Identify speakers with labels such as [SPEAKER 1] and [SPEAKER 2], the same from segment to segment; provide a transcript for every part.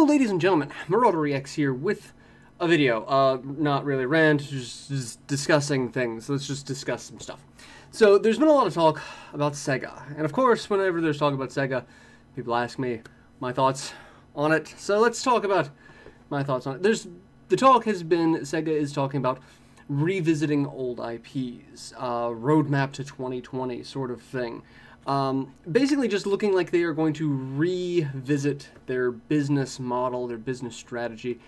[SPEAKER 1] ladies and gentlemen, Marauder EX here with a video. Not really rant, just discussing things. Let's just discuss some stuff. So, there's been a lot of talk about SEGA. And of course, whenever there's talk about SEGA, people ask me my thoughts on it. So, let's talk about my thoughts on it. The talk has been, SEGA is talking about revisiting old IPs, roadmap to 2020 sort of thing. Basically just looking like they are going to revisit their business model, their business strategy,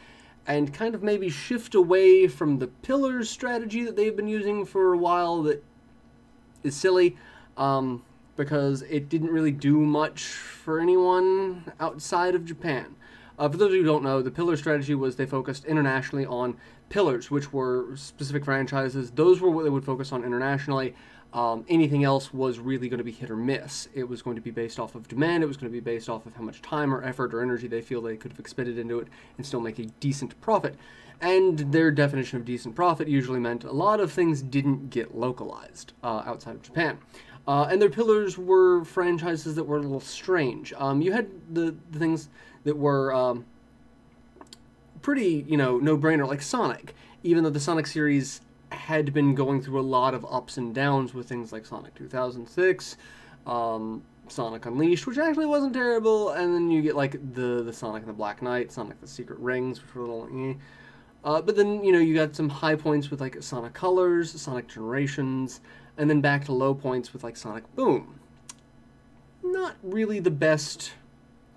[SPEAKER 1] and kind of maybe shift away from the pillars strategy that they've been using for a while that is silly, because it didn't really do much for anyone outside of Japan. For those of you who don't know, the pillar strategy was they focused internationally on pillars, which were specific franchises. Those were what they would focus on internationally. Anything else was really going to be hit or miss. It was going to be based off of demand. It was going to be based off of how much time or effort or energy they feel they could have expended into it and still make a decent profit. And their definition of decent profit usually meant a lot of things didn't get localized outside of Japan. And their pillars were franchises that were a little strange. You had the things that were pretty, no-brainer, like Sonic. Even though the Sonic series had been going through a lot of ups and downs with things like Sonic 2006, Sonic Unleashed, which actually wasn't terrible, and then you get like the Sonic and the Black Knight, Sonic the Secret Rings, which were a little but then, you got some high points with like Sonic Colors, Sonic Generations, and then back to low points with like Sonic Boom. Not really the best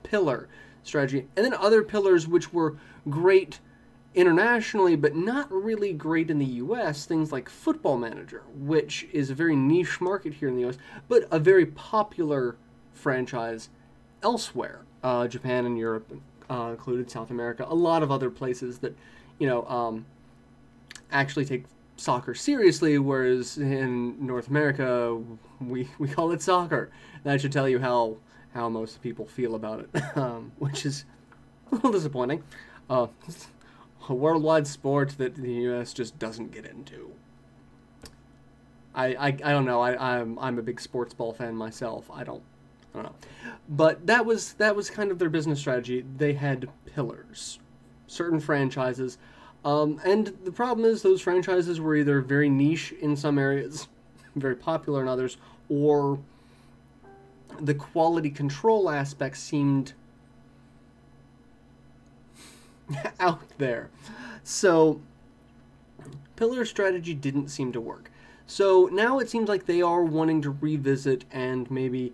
[SPEAKER 1] pillar strategy. And then other pillars which were great internationally, but not really great in the US, things like Football Manager, which is a very niche market here in the US, but a very popular franchise elsewhere. Japan and Europe included, South America, a lot of other places that, actually take soccer seriously, whereas in North America, we call it soccer. That should tell you how most people feel about it, which is a little disappointing. A worldwide sport that the U.S. just doesn't get into. I don't know. I'm a big sports ball fan myself. I don't know. But that was kind of their business strategy. They had pillars, certain franchises, and the problem is those franchises were either very niche in some areas, very popular in others, or the quality control aspect seemed out there. So pillar strategy didn't seem to work. So now it seems like they are wanting to revisit and maybe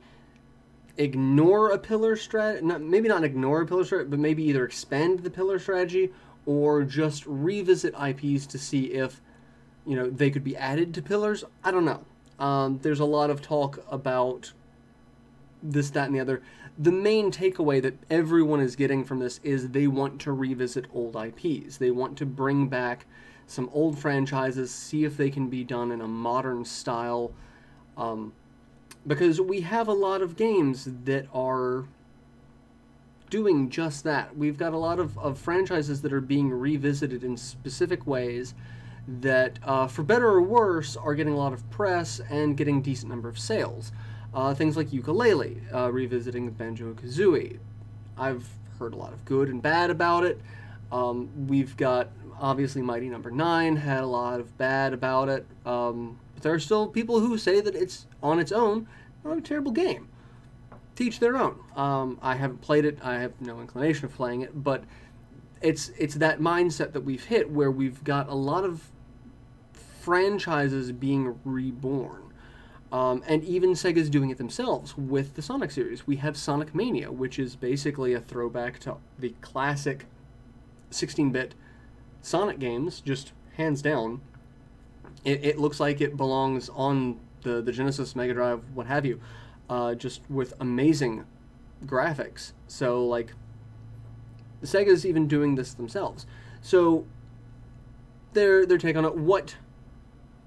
[SPEAKER 1] ignore a pillar strategy, maybe not ignore a pillar strategy, but maybe either expand the pillar strategy or just revisit IPs to see if, they could be added to pillars. I don't know. There's a lot of talk about this, that, and the other. The main takeaway that everyone is getting from this is they want to revisit old IPs. They want to bring back some old franchises, see if they can be done in a modern style, because we have a lot of games that are doing just that. We've got a lot of franchises that are being revisited in specific ways that, for better or worse, are getting a lot of press and getting a decent number of sales. Things like Ukulele, revisiting Banjo-Kazooie. I've heard a lot of good and bad about it. We've got, obviously, Mighty No. 9 had a lot of bad about it. But there are still people who say that it's, on its own, not a terrible game. Teach their own. I haven't played it. I have no inclination of playing it. But it's that mindset that we've hit where we've got a lot of franchises being reborn. And even Sega's doing it themselves with the Sonic series. We have Sonic Mania, which is basically a throwback to the classic 16-bit Sonic games, just hands down. It looks like it belongs on the Genesis, Mega Drive, what have you, just with amazing graphics. So, like, Sega's even doing this themselves. So, their take on it, what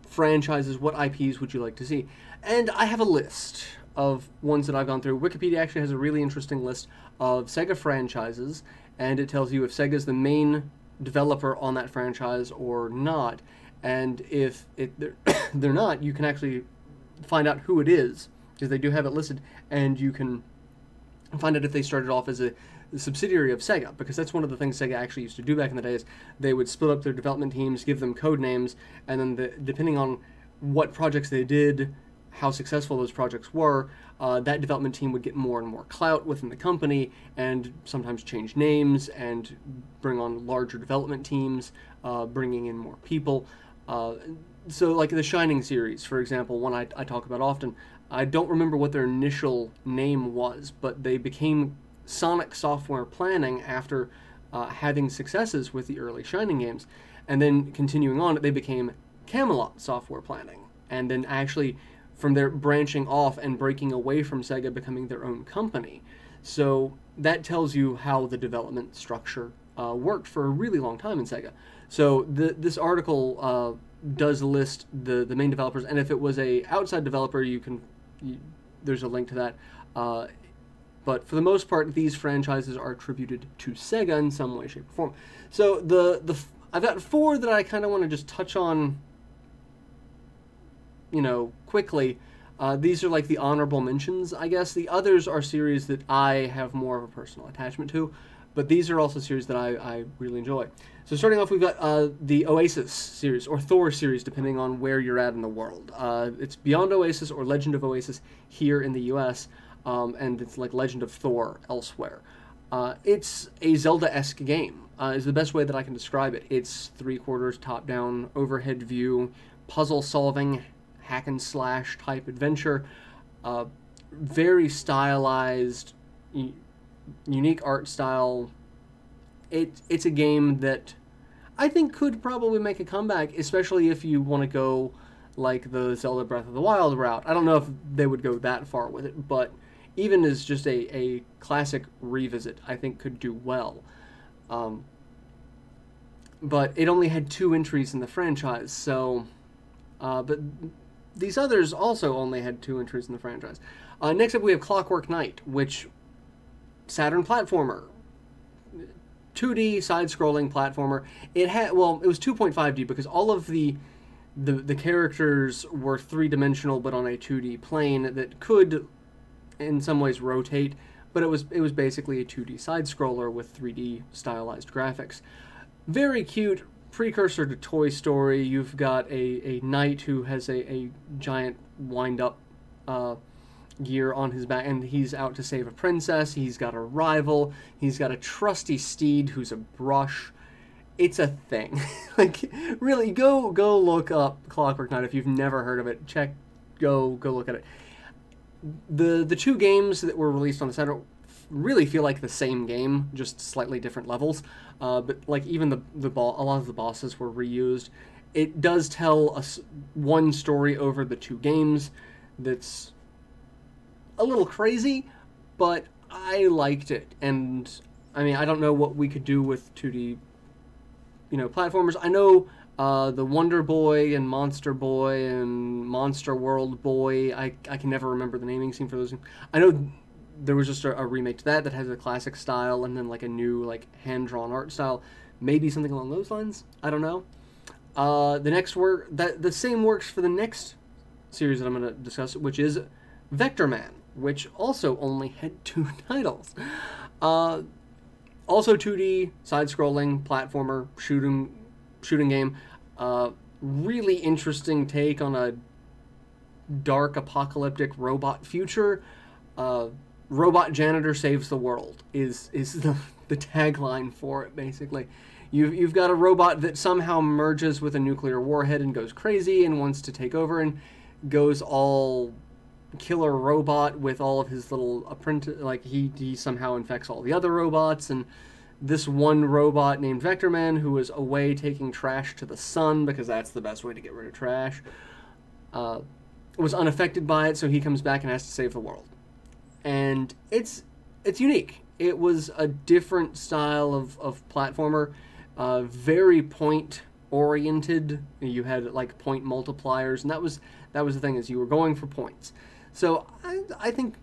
[SPEAKER 1] franchises, what IPs would you like to see? And I have a list of ones that I've gone through. Wikipedia actually has a really interesting list of Sega franchises, and it tells you if Sega's the main developer on that franchise or not. And if they're not, you can actually find out who it is, because they do have it listed, and you can find out if they started off as a subsidiary of Sega, because that's one of the things Sega actually used to do back in the days. They would split up their development teams, give them code names, and then depending on what projects they did, how successful those projects were, that development team would get more and more clout within the company, and sometimes change names and bring on larger development teams, bringing in more people. So like the Shining series, for example, one I talk about often, I don't remember what their initial name was, but they became Sonic Software Planning after having successes with the early Shining games. And then continuing on, they became Camelot Software Planning. And then actually from there branching off and breaking away from Sega, becoming their own company. So that tells you how the development structure worked for a really long time in Sega. So this article does list the main developers, and if it was a outside developer, there's a link to that. But for the most part, these franchises are attributed to Sega in some way, shape, or form. So I've got 4 that I kind of want to just touch on, quickly. These are like the honorable mentions, I guess. The others are series that I have more of a personal attachment to, but these are also series that I really enjoy. So starting off, we've got the Oasis series, or Thor series, depending on where you're at in the world. It's Beyond Oasis or Legend of Oasis here in the US, and it's like Legend of Thor elsewhere. It's a Zelda-esque game, is the best way that I can describe it. It's 3/4 top-down, overhead view, puzzle-solving, hack-and-slash type adventure. Very stylized, unique art style. It's a game that I think could probably make a comeback, especially if you want to go like the Zelda Breath of the Wild route. I don't know if they would go that far with it, but even as just a classic revisit, I think could do well. But it only had 2 entries in the franchise, so... but these others also only had 2 entries in the franchise. Next up, we have Clockwork Knight, which... Saturn platformer. 2D side-scrolling platformer. It was 2.5D because all of the characters were 3-dimensional but on a 2D plane that could in some ways rotate, but it was basically a 2D side-scroller with 3D stylized graphics. Very cute, precursor to Toy Story. You've got a knight who has a giant wind-up gear on his back, and he's out to save a princess. He's got a rival. He's got a trusty steed who's a brush. It's a thing. Like, really, go look up Clockwork Knight if you've never heard of it. Go look at it. The 2 games that were released on the Saturn really feel like the same game, just slightly different levels. But like even a lot of the bosses were reused. It does tell one story over the 2 games that's a little crazy, but I liked it. And I mean, I don't know what we could do with 2D, platformers. I know the Wonder Boy and Monster Boy and Monster World Boy. I can never remember the naming scheme for those. I know there was just a remake to that has a classic style and then like a new like hand-drawn art style. Maybe something along those lines. I don't know. The next the same works for the next series that I'm going to discuss, which is Vector Man, which also only had 2 titles. Also 2D, side-scrolling, platformer, shooting game. Really interesting take on a dark, apocalyptic robot future. Robot janitor saves the world is the tagline for it, basically. You've got a robot that somehow merges with a nuclear warhead and goes crazy and wants to take over and goes all killer robot with all of his little apprentice, like he somehow infects all the other robots, and this one robot named Vector Man, who is away taking trash to the sun because that's the best way to get rid of trash, was unaffected by it, so he comes back and has to save the world. And it's unique. It was a different style of platformer, very point oriented. You had like point multipliers, and that was the thing, is you were going for points. So I think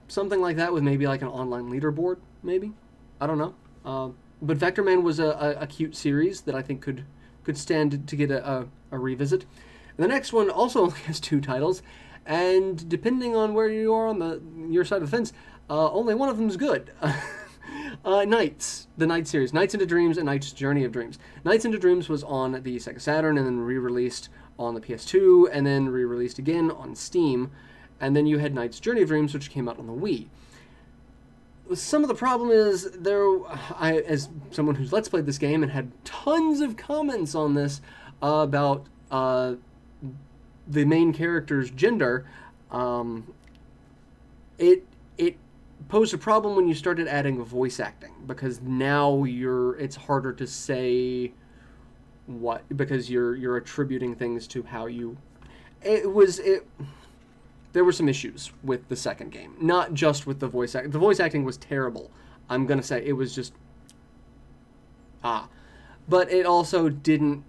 [SPEAKER 1] something like that with maybe like an online leaderboard, maybe. I don't know. But Vector Man was a cute series that I think could stand to get a revisit. And the next one also only has 2 titles, and depending on where you are on your side of the fence, only one of them is good. Nights, the Night series, Nights into Dreams and Nights Journey of Dreams. Nights into Dreams was on the Sega Saturn and then re-released on the PS2 and then re-released again on Steam. And then you had Nights Journey of Dreams, which came out on the Wii. Some of the problem is as someone who's Let's Played this game and had tons of comments on this about the main character's gender, it posed a problem when you started adding voice acting, because now it's harder to say what, because you're attributing things to how you. There were some issues with the second game, not just with the voice acting. The voice acting was terrible. I'm gonna say it was just but it also didn't.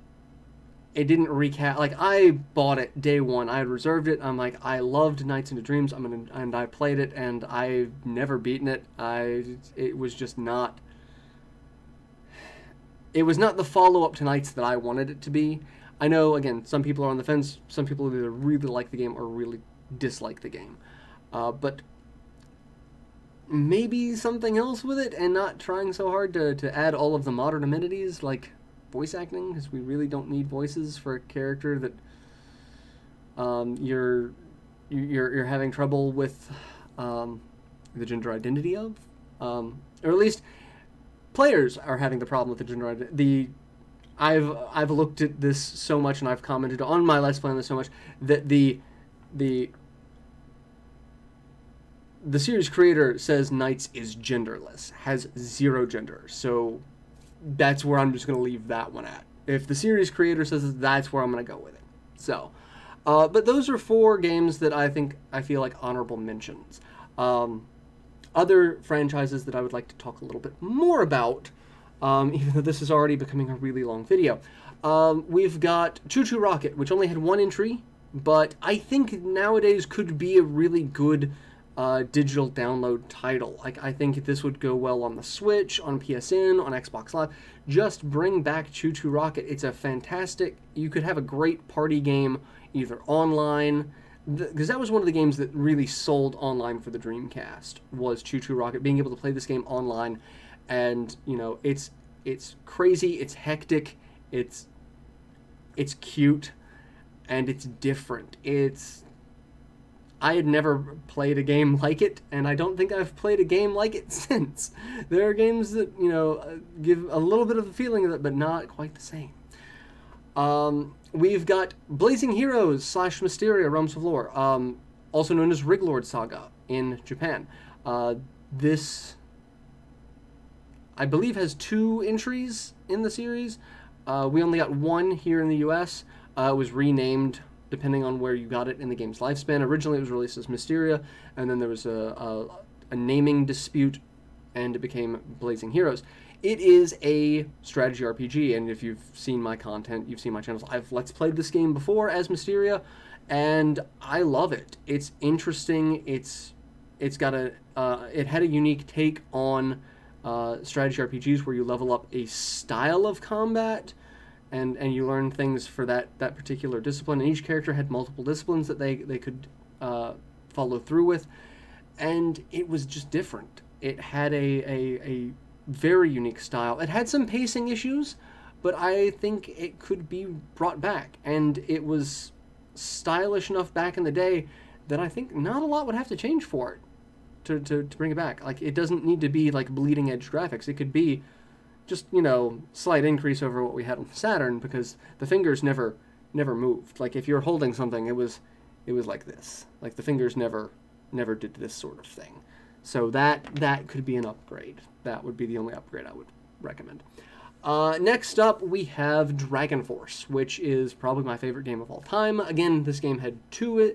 [SPEAKER 1] It didn't recap. Like, I bought it day one. I had reserved it. I'm like, I loved Nights into Dreams. And I played it, and I've never beaten it. It was just not. It was not the follow-up to Nights that I wanted it to be. I know, again, some people are on the fence. Some people either really like the game or really dislike the game. But maybe something else with it, and not trying so hard to add all of the modern amenities, like voice acting, because we really don't need voices for a character that you're having trouble with the gender identity of, or at least players are having the problem with the gender identity. I've looked at this so much, and I've commented on my Let's Play on this so much, that the series creator says Nights is genderless, has 0 gender, so that's where I'm just going to leave that one at. If the series creator says it, that's where I'm going to go with it. So, but those are 4 games that I feel like honorable mentions. Other franchises that I would like to talk a little bit more about, even though this is already becoming a really long video. We've got Choo Choo Rocket, which only had 1 entry, but I think nowadays could be a really good digital download title. Like, I think this would go well on the Switch, on PSN, on Xbox Live. Just bring back Choo Choo Rocket. It's a fantastic. You could have a great party game either online, because that was one of the games that really sold online for the Dreamcast, was Choo Choo Rocket. Being able to play this game online, and it's crazy, it's hectic, it's cute, and it's different. I had never played a game like it, and I don't think I've played a game like it since. There are games that, give a little bit of the feeling of it, but not quite the same. We've got Blazing Heroes / Mysteria Realms of Lore, also known as Riglord Saga in Japan. This, I believe, has 2 entries in the series. We only got 1 here in the US. It was renamed depending on where you got it in the game's lifespan. Originally, it was released as Mysteria, and then there was a naming dispute, and it became Blazing Heroes. It is a strategy RPG, and if you've seen my content, you've seen my channels, I've Let's Played this game before as Mysteria, and I love it. It's interesting. It's got it had a unique take on strategy RPGs where you level up a style of combat, and you learn things for that particular discipline. And each character had multiple disciplines that they could follow through with, and it was just different. It had a very unique style. It had some pacing issues, but I think it could be brought back, and it was stylish enough back in the day that I think not a lot would have to change for it to bring it back. Like, it doesn't need to be like bleeding edge graphics. It could be just, slight increase over what we had on Saturn, because the fingers never moved. Like, if you're holding something, it was like this. Like, the fingers never did this sort of thing. So that could be an upgrade. That would be the only upgrade I would recommend. Next up, we have Dragon Force, which is probably my favorite game of all time. Again, this game had 2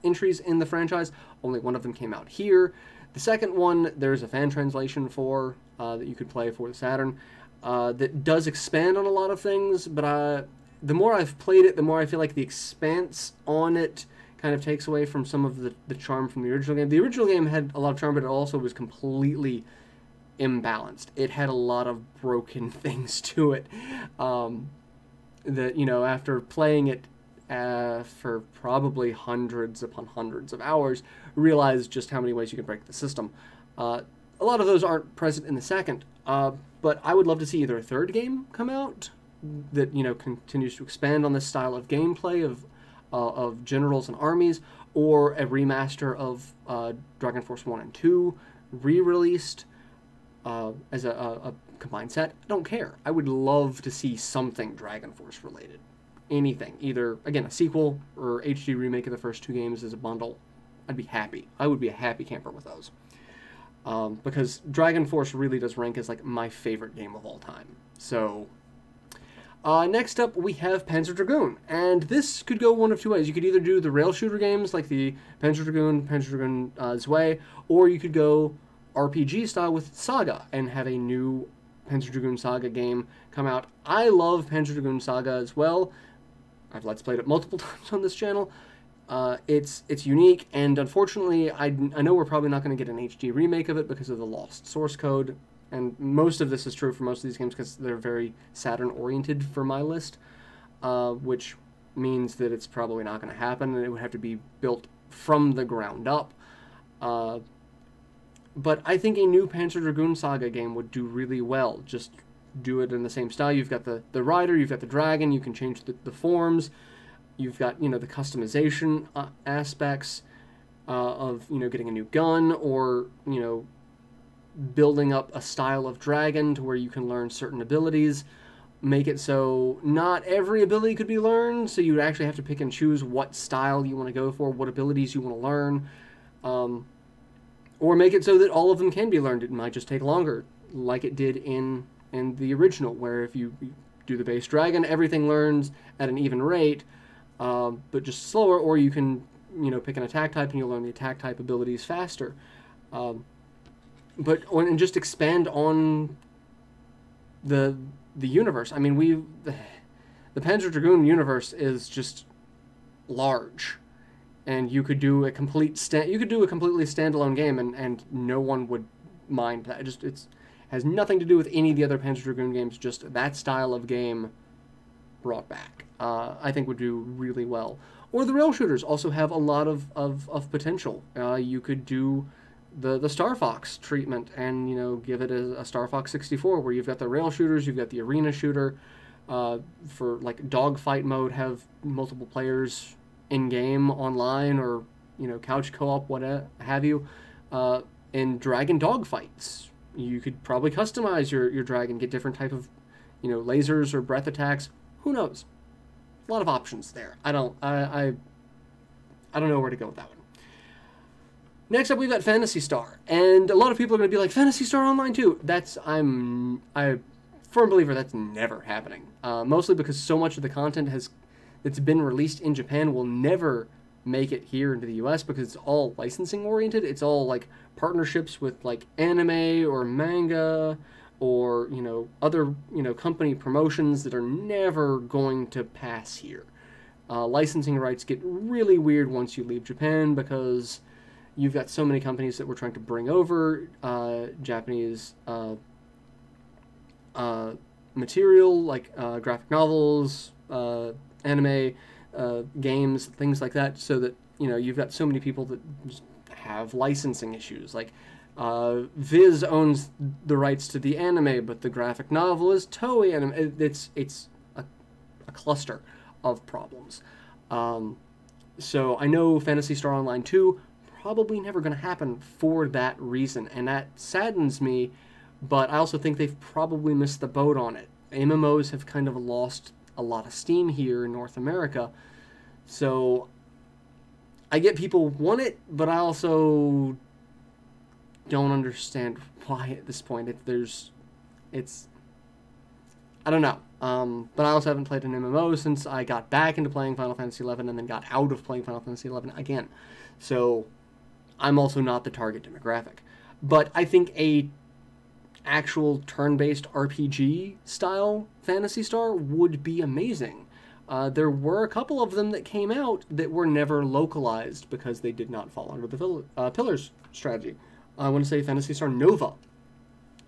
[SPEAKER 1] entries in the franchise. Only 1 of them came out here. The second one, there's a fan translation for that you could play for the Saturn that does expand on a lot of things, but the more I've played it, the more I feel like the expanse on it kind of takes away from some of the charm from the original game. The original game had a lot of charm, but it also was completely imbalanced. It had a lot of broken things to it that, after playing it for probably hundreds upon hundreds of hours, realized just how many ways you can break the system. a lot of those aren't present in the second. But I would love to see either a third game come out that, you know, continues to expand on this style of gameplay of generals and armies, or a remaster of Dragon Force 1 and 2, re-released as a combined set. I don't care. I would love to see something Dragon Force related. Anything. Either, again, a sequel or HD remake of the first two games as a bundle. I'd be happy. I would be a happy camper with those. Because Dragon Force really does rank as like my favorite game of all time. So, next up we have Panzer Dragoon, and this could go one of two ways. You could either do the rail shooter games like the Panzer Dragoon Zwei, or you could go RPG style with Saga and have a new Panzer Dragoon Saga game come out. I love Panzer Dragoon Saga as well. I've Let's Played it multiple times on this channel. It's unique, and unfortunately, I know we're probably not going to get an HD remake of it because of the lost source code, and most of this is true for most of these games because they're very Saturn-oriented for my list, which means that it's probably not going to happen, and it would have to be built from the ground up. But I think a new Panzer Dragoon Saga game would do really well. Just do it in the same style. You've got the rider, you've got the dragon, you can change the forms. You've got, you know, the customization aspects of, you know, getting a new gun, or, you know, building up a style of dragon to where you can learn certain abilities. Make it so not every ability could be learned, so you would actually have to pick and choose what style you want to go for, what abilities you want to learn. Or make it so that all of them can be learned. It might just take longer, like it did in the original, where if you do the base dragon, everything learns at an even rate, but just slower, or you can, you know, pick an attack type and you'll learn the attack type abilities faster. And just expand on the universe. I mean, the Panzer Dragoon universe is just large, and you could do a completely standalone game, and no one would mind that. It has nothing to do with any of the other Panzer Dragoon games. Just that style of game brought back, I think would do really well. Or the rail shooters also have a lot of potential. You could do the Star Fox treatment and, you know, give it a Star Fox 64, where you've got the rail shooters, you've got the arena shooter. For like dogfight mode, have multiple players in game online, or, you know, couch co-op, what have you. In dragon dogfights, you could probably customize your dragon, get different type of, you know, lasers or breath attacks. Who knows? A lot of options there. I don't know where to go with that one. Next up, we've got Phantasy Star, and a lot of people are going to be like, Phantasy Star Online 2. I'm a firm believer that's never happening. Mostly because so much of the content that's been released in Japan will never make it here into the US, because it's all licensing oriented. It's all like partnerships with like anime or manga, or, you know, other, you know, company promotions that are never going to pass here. Licensing rights get really weird once you leave Japan, because you've got so many companies that were trying to bring over Japanese material, like graphic novels, anime, games, things like that, so that, you know, you've got so many people that just have licensing issues. Like, Viz owns the rights to the anime, but the graphic novel is Toei anime. It's a cluster of problems. So I know Phantasy Star Online 2 probably never going to happen for that reason, and that saddens me, but I also think they've probably missed the boat on it. MMOs have kind of lost a lot of steam here in North America, so I get people want it, but I also don't understand why at this point. I don't know. But I also haven't played an MMO since I got back into playing Final Fantasy XI and then got out of playing Final Fantasy XI again. So I'm also not the target demographic. But I think a actual turn-based RPG style Phantasy Star would be amazing. There were a couple of them that came out that were never localized because they did not fall under the Pillars strategy. I want to say Phantasy Star Nova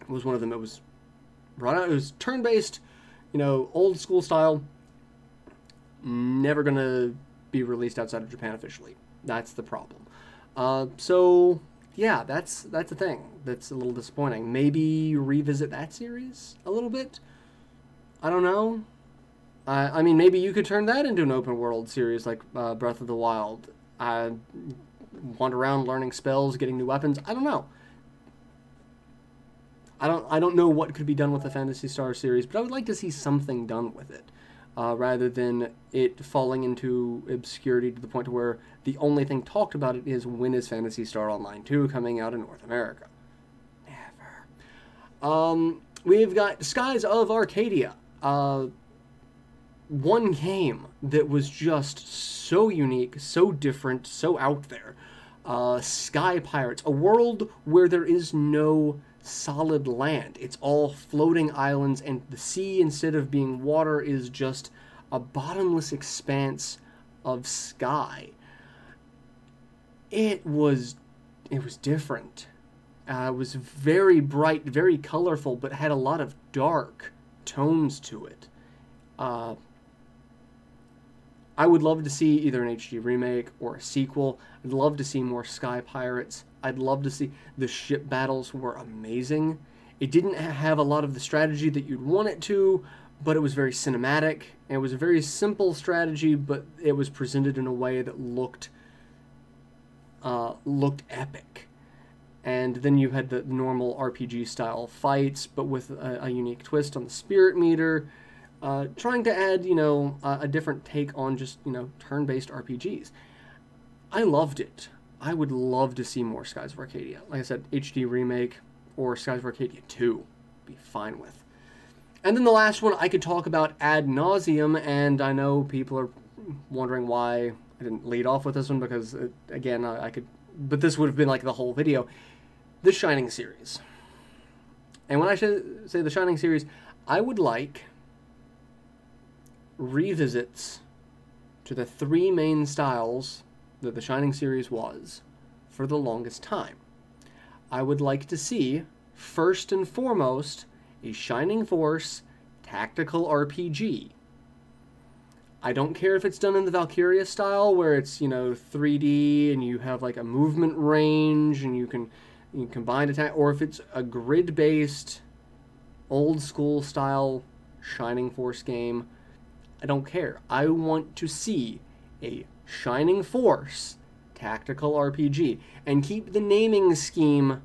[SPEAKER 1] was one of them that was brought out. It was turn-based, you know, old school style. Never going to be released outside of Japan officially. That's the problem. So yeah, that's a thing. That's a little disappointing. Maybe revisit that series a little bit. I don't know. I mean, maybe you could turn that into an open world series like Breath of the Wild. Wander around learning spells, getting new weapons. I don't know. I don't know what could be done with the Phantasy Star series, but I would like to see something done with it, rather than it falling into obscurity to the point to where the only thing talked about it is when is Phantasy Star Online 2 coming out in North America. Never. We've got Skies of Arcadia. One game that was just so unique, so different, so out there. Sky Pirates, a world where there is no solid land. It's all floating islands, and the sea, instead of being water, is just a bottomless expanse of sky. It was different. It was very bright, very colorful, but had a lot of dark tones to it. I would love to see either an HD remake or a sequel. I'd love to see more Sky Pirates. I'd love to see... The ship battles were amazing. It didn't have a lot of the strategy that you'd want it to, but it was very cinematic. It was a very simple strategy, but it was presented in a way that looked epic. And then you had the normal RPG-style fights, but with a unique twist on the spirit meter. Trying to add, a different take on just, turn-based RPGs. I loved it. I would love to see more Skies of Arcadia. Like I said, HD remake or Skies of Arcadia 2. Be fine with. And then the last one I could talk about ad nauseum, and I know people are wondering why I didn't lead off with this one, because, again, I could... But this would have been like the whole video. The Shining series. And when I say the Shining series, I would like revisits to the three main styles that the Shining series was for the longest time. I would like to see, first and foremost, a Shining Force tactical RPG. I don't care if it's done in the Valkyria style, where it's, 3D and you have like a movement range and you can combine attack, or if it's a grid-based, old school style Shining Force game. I don't care. I want to see a Shining Force tactical RPG, and keep the naming scheme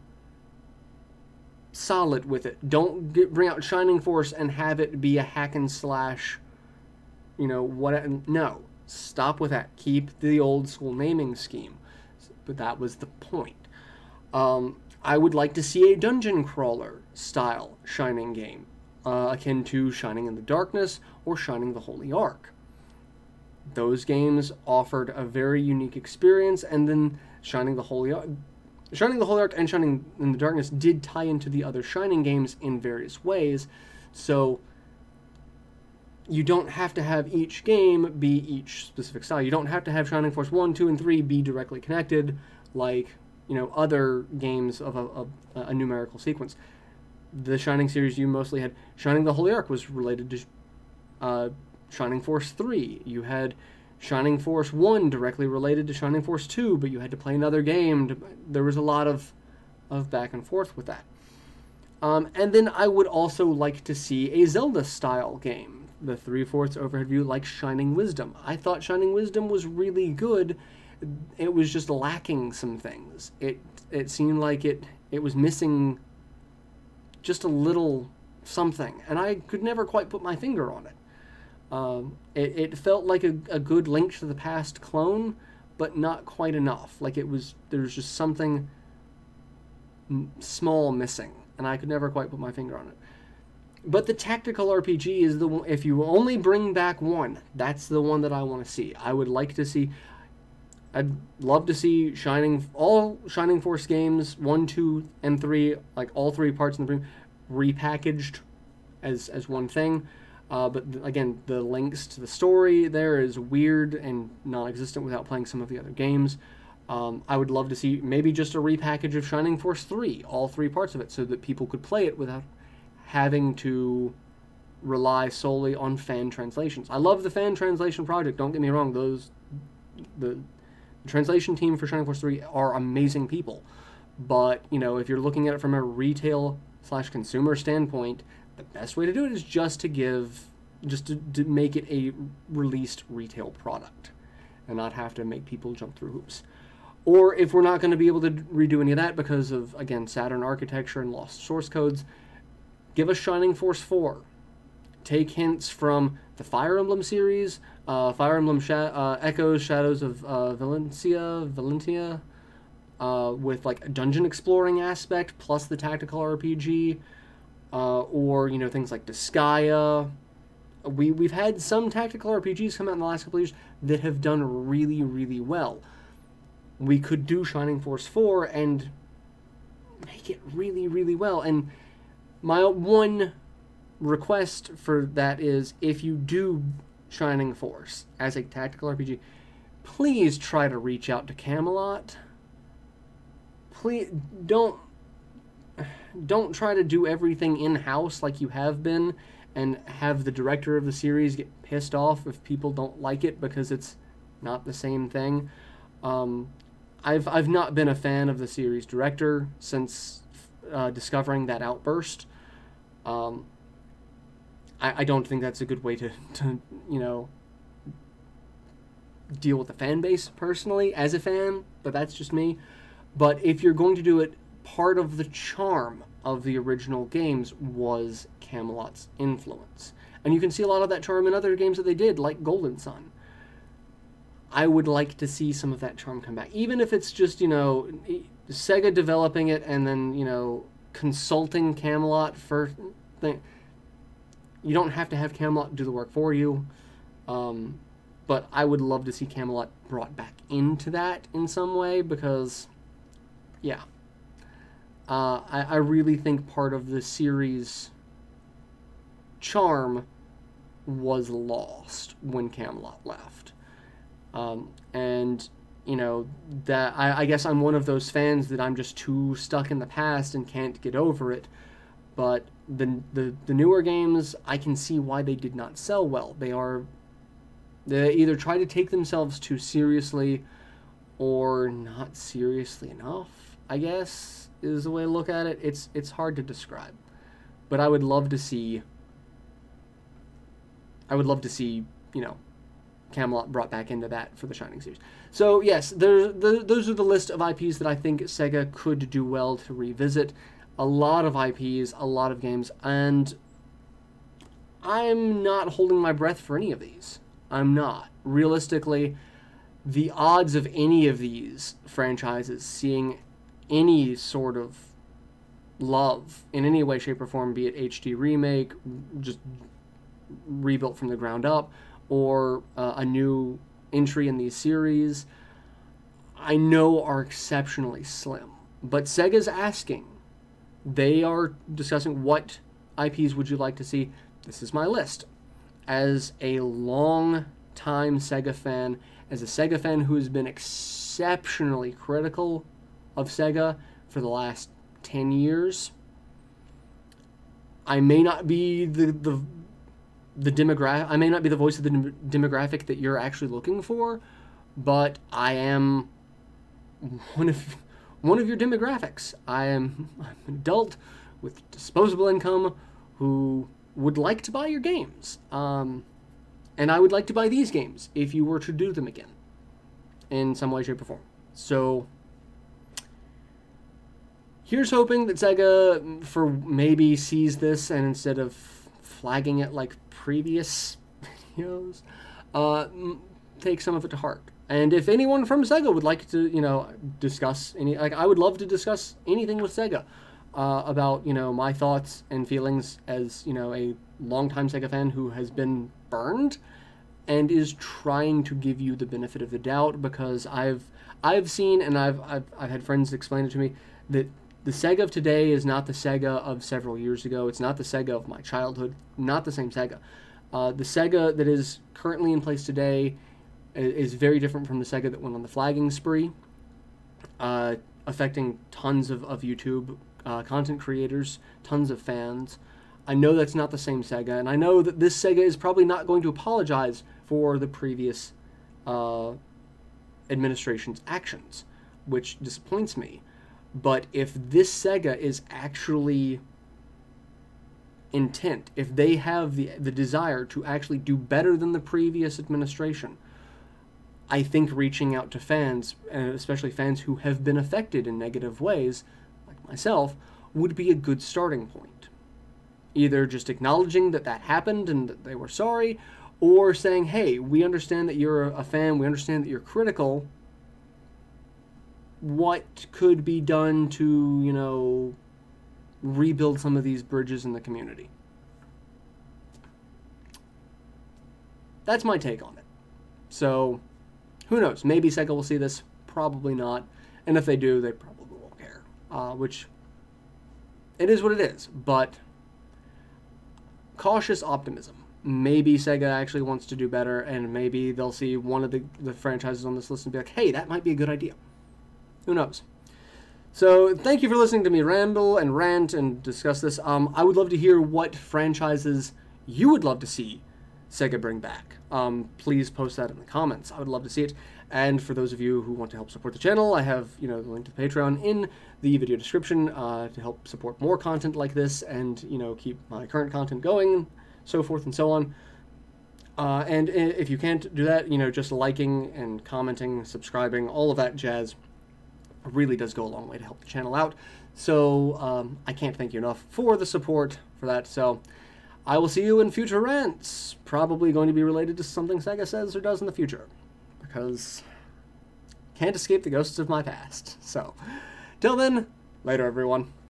[SPEAKER 1] solid with it. Don't bring out Shining Force and have it be a hack and slash, no. Stop with that. Keep the old school naming scheme. But that was the point. I would like to see a dungeon crawler style Shining game, akin to Shining in the Darkness or Shining the Holy Ark. Those games offered a very unique experience, and then Shining the Holy Ark and Shining in the Darkness did tie into the other Shining games in various ways, so you don't have to have each game be each specific style. You don't have to have Shining Force 1, 2, and 3 be directly connected like, other games of a numerical sequence. The Shining series, you mostly had Shining the Holy Ark was related to Shining Force 3. You had Shining Force 1 directly related to Shining Force 2, but you had to play another game. There was a lot of back and forth with that. And then I would also like to see a Zelda-style game. The 3/4 overhead view, like Shining Wisdom. I thought Shining Wisdom was really good. It was just lacking some things. It seemed like it was missing just a little something, and I could never quite put my finger on it. It felt like a good Link to the Past clone, but not quite enough. Like there was just something small missing, and I could never quite put my finger on it. But the tactical RPG is the one. If you only bring back one, that's the one that I want to see. I would like to see. I'd love to see all Shining Force games 1, 2, and 3, like all 3 parts in the game, repackaged as one thing. But again, the links to the story there is weird and non-existent without playing some of the other games. I would love to see maybe just a repackage of Shining Force 3, all 3 parts of it, so that people could play it without having to rely solely on fan translations. I love the fan translation project, don't get me wrong. The translation team for Shining Force 3 are amazing people. But, you know, if you're looking at it from a retail/consumer standpoint, the best way to do it is just to make it a released retail product and not have to make people jump through hoops. Or if we're not going to be able to redo any of that because of, again, Saturn architecture and lost source codes, give us Shining Force 4. Take hints from the Fire Emblem series, Fire Emblem Echoes, Shadows of Valentia, with like a dungeon exploring aspect plus the tactical RPG, or, you know, things like Disgaea. We've had some tactical RPGs come out in the last couple of years that have done really, really well. We could do Shining Force 4 and make it really, really well. And my one request for that is, if you do Shining Force as a tactical RPG, please try to reach out to Camelot. Please don't try to do everything in-house like you have been and have the director of the series get pissed off if people don't like it because it's not the same thing. I've not been a fan of the series director since discovering that outburst. I don't think that's a good way to you know, deal with the fan base personally as a fan, but that's just me. But if you're going to do it, part of the charm of the original games was Camelot's influence. And you can see a lot of that charm in other games that they did, like Golden Sun. I would like to see some of that charm come back. Even if it's just, you know, Sega developing it and then, you know, consulting Camelot for things. You don't have to have Camelot do the work for you. But I would love to see Camelot brought back into that in some way because, yeah. I really think part of the series' charm was lost when Camelot left. And, you know, that I guess I'm one of those fans that I'm just too stuck in the past and can't get over it. But the newer games, I can see why they did not sell well. They either try to take themselves too seriously or not seriously enough, I guess, is the way to look at it. It's hard to describe. But I would love to see, you know, Camelot brought back into that for the Shining series. So yes, those are the list of IPs that I think Sega could do well to revisit. A lot of IPs, a lot of games, and I'm not holding my breath for any of these. I'm not. Realistically, the odds of any of these franchises seeing any sort of love in any way, shape, or form, be it HD remake, just rebuilt from the ground up, or a new entry in these series, I know are exceptionally slim. But Sega's asking. They are discussing what IPs would you like to see. This is my list. As a long-time Sega fan, as a Sega fan who has been exceptionally critical of Sega for the last 10 years, I may not be the demographic. I may not be the voice of the demographic that you're actually looking for, but I am one of your demographics. I'm an adult with disposable income who would like to buy your games. And I would like to buy these games if you were to do them again in some way, shape, or form. So here's hoping that Sega for maybe sees this and instead of flagging it like previous videos, take some of it to heart. And if anyone from Sega would like to, you know, discuss any, like, I would love to discuss anything with Sega about, you know, my thoughts and feelings as, you know, a longtime Sega fan who has been burned and is trying to give you the benefit of the doubt, because I've seen and I've had friends explain it to me that the Sega of today is not the Sega of several years ago. It's not the Sega of my childhood. Not the same Sega. The Sega that is currently in place today is very different from the Sega that went on the flagging spree, affecting tons of YouTube content creators, tons of fans. I know that's not the same Sega, and I know that this Sega is probably not going to apologize for the previous administration's actions, which disappoints me. But if this Sega is actually intent, if they have the desire to actually do better than the previous administration, I think reaching out to fans, and especially fans who have been affected in negative ways, like myself, would be a good starting point. Either just acknowledging that that happened and that they were sorry, or saying, hey, we understand that you're a fan, we understand that you're critical. What could be done to, you know, rebuild some of these bridges in the community? That's my take on it. So, who knows? Maybe Sega will see this. Probably not. And if they do, they probably won't care. Which, it is what it is. But, cautious optimism. Maybe Sega actually wants to do better, and maybe they'll see one of the franchises on this list and be like, hey, that might be a good idea. Who knows? So, thank you for listening to me ramble and rant and discuss this. I would love to hear what franchises you would love to see Sega bring back. Please post that in the comments. I would love to see it. And for those of you who want to help support the channel, I have, you know, the link to the Patreon in the video description to help support more content like this and, you know, keep my current content going, so forth and so on. And if you can't do that, you know, just liking and commenting, subscribing, all of that jazz really does go a long way to help the channel out. So I can't thank you enough for the support for that. So I will see you in future rants, probably going to be related to something Sega says or does in the future, because can't escape the ghosts of my past. So till then, later everyone.